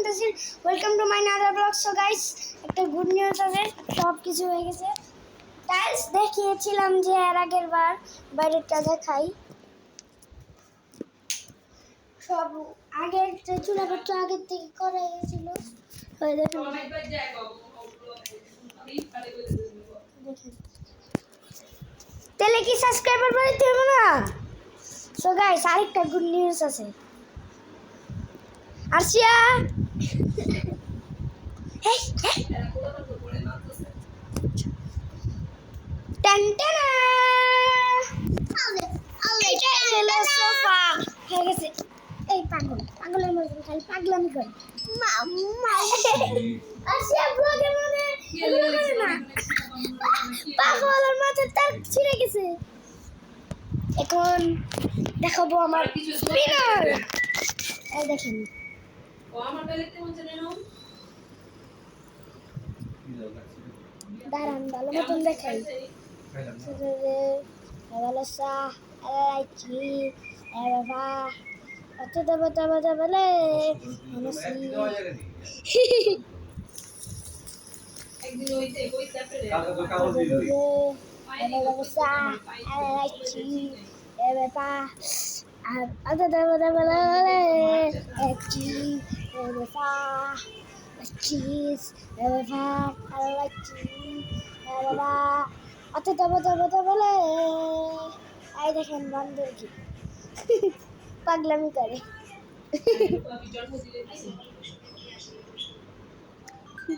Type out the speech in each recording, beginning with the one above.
Muntasir, welcome to my another blog. So guys, একটা good news আছে, সব কিছু হয়ে গেছে। টাইলস দেখিয়েছিলাম যে এর আগের বার, বাইরেরটা দেখাই। সব আগের যে চুলাপত্র আগের থেকে করা গেছিল, দেখেন। তাহলে কি সাবস্ক্রাইবার বাড়াইতে হবে না? সো গাইস, আরেকটা গুড নিউজ আছে। আরশিয়া টানটানা এইটা হলো সোফা হয়ে গেছে। এই পাগলের মতন খালি পাগলামি করে। আরশিয়া ব্লগের মধ্যে এগুলো করে না, পাগলের মাথা তার ছিঁড়ে গেছে। এখন দেখাবো আমার স্পিনার। এই দেখেন, দাঁড়ান ভালো মতন দেখাই। ভালো চা এলাইচি বাবা অত দেবো দেবো দেবলে চা এলাইচি বাবা আর অত দেবো দেবলে চিজ বাবা এলাইচি বাবা অত দেবো দেবো দেবলে। এই দেখেন বান্ধব কি পাগলামি করে।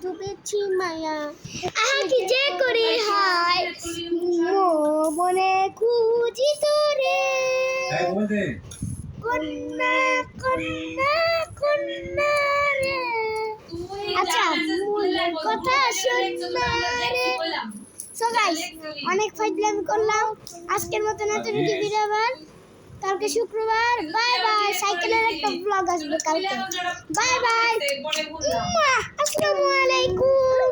ডুবেছি মায়া আহাকি যে করি হায় মনে খুঁজি তোরে কন্যা কন্যা কন্যা রে। আচ্ছা, কথা শুননা রে। সো গাইস, অনেক ফাইজলামি করলাম আজকের মতন। এতটুকু ভিডিও আবার কালকে শুক্রবার। Bye bye. সাইকেলের একটা ব্লগ আসবে কালকে। Bye bye. আসসালামু আলাইকুম।